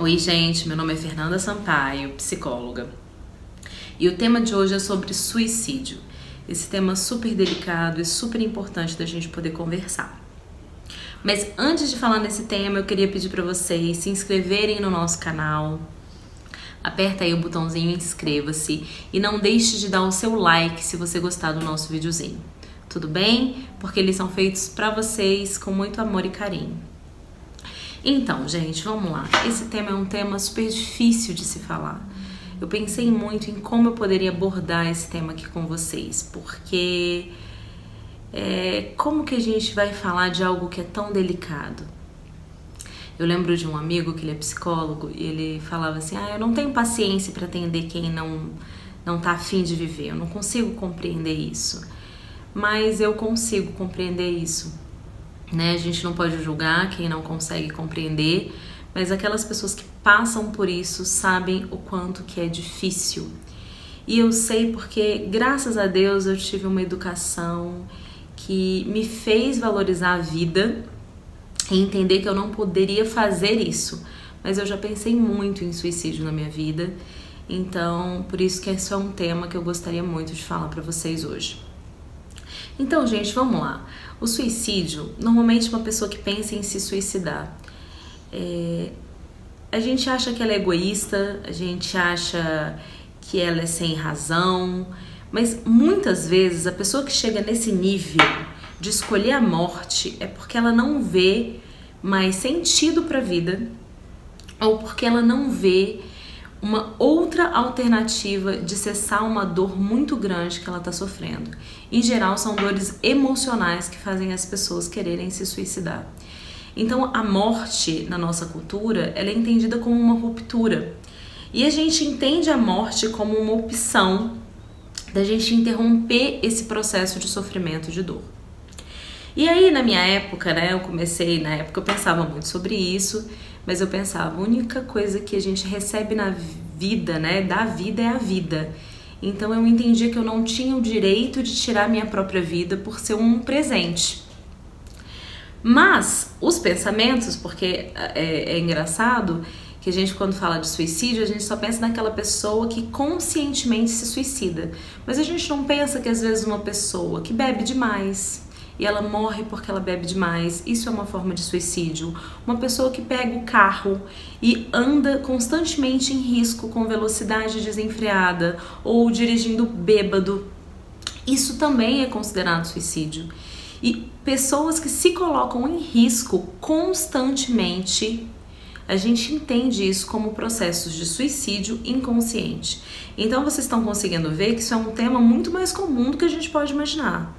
Oi gente, meu nome é Fernanda Sampaio, psicóloga. E o tema de hoje é sobre suicídio. Esse tema super delicado e super importante da gente poder conversar. Mas antes de falar nesse tema, eu queria pedir para vocês se inscreverem no nosso canal. Aperta aí o botãozinho inscreva-se e não deixe de dar o seu like se você gostar do nosso videozinho. Tudo bem? Porque eles são feitos para vocês com muito amor e carinho. Então, gente, vamos lá. Esse tema é um tema super difícil de se falar. Eu pensei muito em como eu poderia abordar esse tema aqui com vocês, porque como que a gente vai falar de algo que é tão delicado? Eu lembro de um amigo que ele é psicólogo e ele falava assim, eu não tenho paciência para atender quem não tá afim de viver, eu não consigo compreender isso. Mas eu consigo compreender isso. Né? A gente não pode julgar quem não consegue compreender, mas aquelas pessoas que passam por isso sabem o quanto que é difícil. E eu sei porque, graças a Deus, eu tive uma educação que me fez valorizar a vida e entender que eu não poderia fazer isso. Mas eu já pensei muito em suicídio na minha vida, então por isso que esse é um tema que eu gostaria muito de falar para vocês hoje. Então, gente, vamos lá. O suicídio, normalmente uma pessoa que pensa em se suicidar, a gente acha que ela é egoísta, a gente acha que ela é sem razão, mas muitas vezes a pessoa que chega nesse nível de escolher a morte é porque ela não vê mais sentido para a vida ou porque ela não vê uma outra alternativa de cessar uma dor muito grande que ela está sofrendo. Em geral, são dores emocionais que fazem as pessoas quererem se suicidar. Então, a morte na nossa cultura, ela é entendida como uma ruptura. E a gente entende a morte como uma opção da gente interromper esse processo de sofrimento, de dor. E aí, na minha época, né, eu pensava muito sobre isso, mas eu pensava, a única coisa que a gente recebe na vida, né, da vida é a vida. Então eu entendia que eu não tinha o direito de tirar minha própria vida por ser um presente. Mas os pensamentos, porque é engraçado que a gente, quando fala de suicídio, a gente só pensa naquela pessoa que conscientemente se suicida. Mas a gente não pensa que às vezes uma pessoa que bebe demais e ela morre porque ela bebe demais, isso é uma forma de suicídio. Uma pessoa que pega o carro e anda constantemente em risco com velocidade desenfreada ou dirigindo bêbado, isso também é considerado suicídio. E pessoas que se colocam em risco constantemente, a gente entende isso como processos de suicídio inconsciente. Então vocês estão conseguindo ver que isso é um tema muito mais comum do que a gente pode imaginar.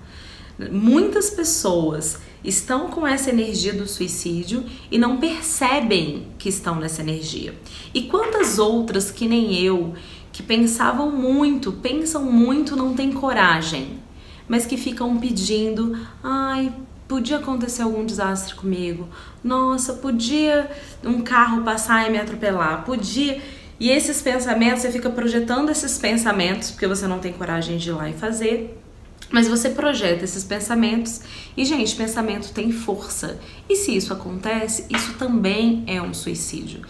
Muitas pessoas estão com essa energia do suicídio e não percebem que estão nessa energia. E quantas outras que nem eu, que pensam muito, não têm coragem, mas que ficam pedindo, podia acontecer algum desastre comigo, nossa, podia um carro passar e me atropelar, podia... E esses pensamentos, você fica projetando esses pensamentos, porque você não tem coragem de ir lá e fazer, mas você projeta esses pensamentos e, gente, pensamento tem força. E se isso acontece, isso também é um suicídio.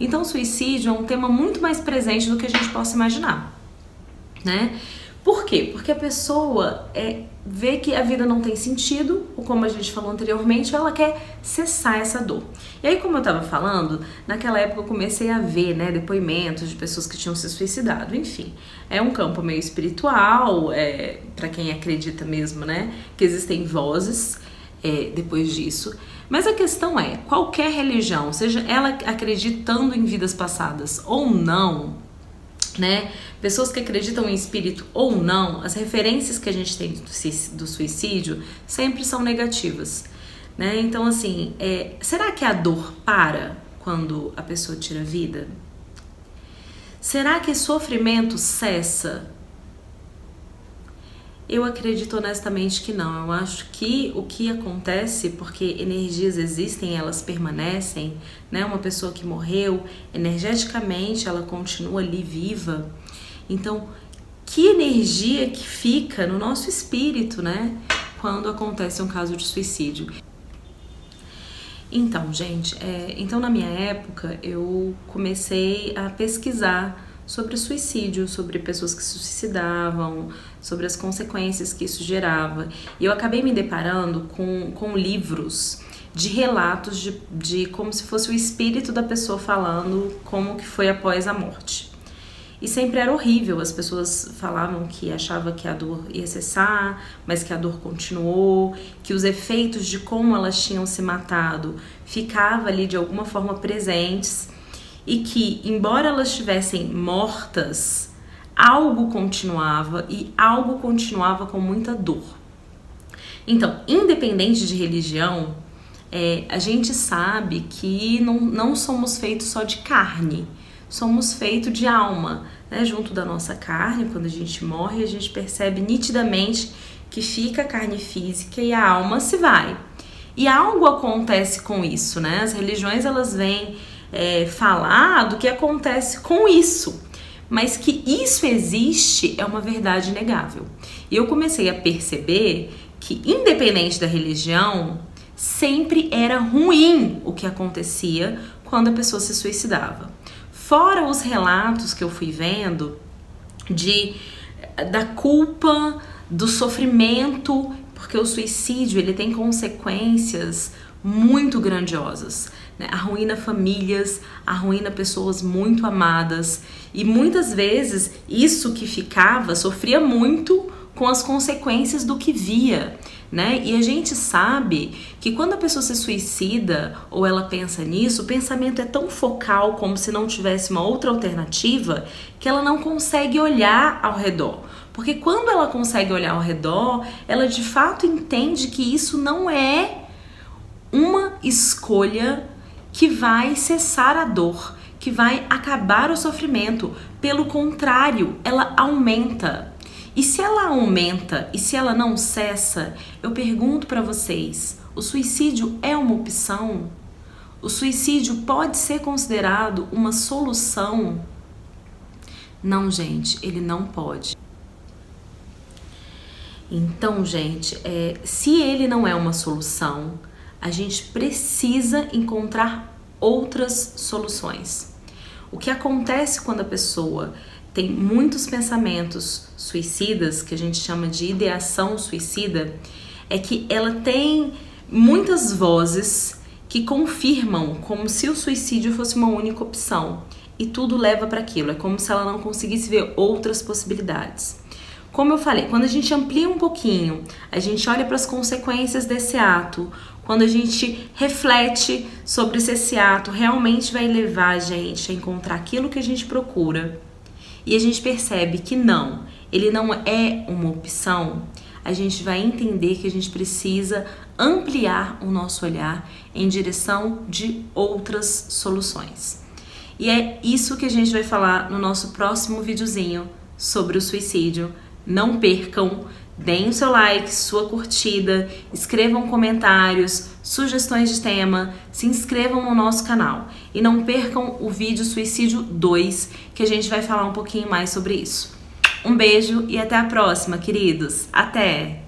Então, suicídio é um tema muito mais presente do que a gente possa imaginar, né? Por quê? Porque a pessoa vê que a vida não tem sentido, ou como a gente falou anteriormente, ela quer cessar essa dor. E aí, como eu tava falando, naquela época eu comecei a ver, né, depoimentos de pessoas que tinham se suicidado. Enfim, é um campo meio espiritual, para quem acredita mesmo, né, que existem vozes depois disso. Mas a questão é, qualquer religião, seja ela acreditando em vidas passadas ou não, né? Pessoas que acreditam em espírito ou não, as referências que a gente tem do suicídio sempre são negativas, né? Então, assim, será que a dor para quando a pessoa tira a vida? Será que sofrimento cessa? Eu acredito honestamente que não. Eu acho que o que acontece, porque energias existem, elas permanecem, né? Uma pessoa que morreu, energeticamente ela continua ali viva. Então, que energia que fica no nosso espírito, né? Quando acontece um caso de suicídio. Então, gente, então na minha época eu comecei a pesquisar sobre suicídio, sobre pessoas que se suicidavam, sobre as consequências que isso gerava. E eu acabei me deparando com livros de relatos de como se fosse o espírito da pessoa falando como que foi após a morte. E sempre era horrível, as pessoas falavam que achavam que a dor ia cessar, mas que a dor continuou, que os efeitos de como elas tinham se matado ficavam ali de alguma forma presentes e que, embora elas estivessem mortas, algo continuava e algo continuava com muita dor. Então, independente de religião, a gente sabe que não somos feitos só de carne, somos feitos de alma, né? Junto da nossa carne, quando a gente morre, a gente percebe nitidamente que fica a carne física e a alma se vai. E algo acontece com isso, né? As religiões, elas vêm falar do que acontece com isso, mas que isso existe é uma verdade inegável. E eu comecei a perceber que, independente da religião, sempre era ruim o que acontecia quando a pessoa se suicidava. Fora os relatos que eu fui vendo da culpa, do sofrimento, porque o suicídio ele tem consequências muito grandiosas, né? Arruína famílias, arruína pessoas muito amadas e muitas vezes isso que ficava sofria muito com as consequências do que via, né? E a gente sabe que quando a pessoa se suicida ou ela pensa nisso, o pensamento é tão focal como se não tivesse uma outra alternativa que ela não consegue olhar ao redor. Porque quando ela consegue olhar ao redor, ela de fato entende que isso não é uma escolha que vai cessar a dor, que vai acabar o sofrimento. Pelo contrário, ela aumenta. E se ela aumenta e se ela não cessa, eu pergunto para vocês, o suicídio é uma opção? O suicídio pode ser considerado uma solução? Não, gente, ele não pode. Então, gente, se ele não é uma solução, a gente precisa encontrar outras soluções. O que acontece quando a pessoa tem muitos pensamentos suicidas, que a gente chama de ideação suicida, é que ela tem muitas vozes que confirmam como se o suicídio fosse uma única opção e tudo leva para aquilo, é como se ela não conseguisse ver outras possibilidades. Como eu falei, quando a gente amplia um pouquinho, a gente olha para as consequências desse ato, quando a gente reflete sobre se esse ato realmente vai levar a gente a encontrar aquilo que a gente procura, e a gente percebe que não, ele não é uma opção, a gente vai entender que a gente precisa ampliar o nosso olhar em direção de outras soluções. E é isso que a gente vai falar no nosso próximo videozinho sobre o suicídio. Não percam, deem o seu like, sua curtida, escrevam comentários, sugestões de tema, se inscrevam no nosso canal. E não percam o vídeo Suicídio 2, que a gente vai falar um pouquinho mais sobre isso. Um beijo e até a próxima, queridos. Até!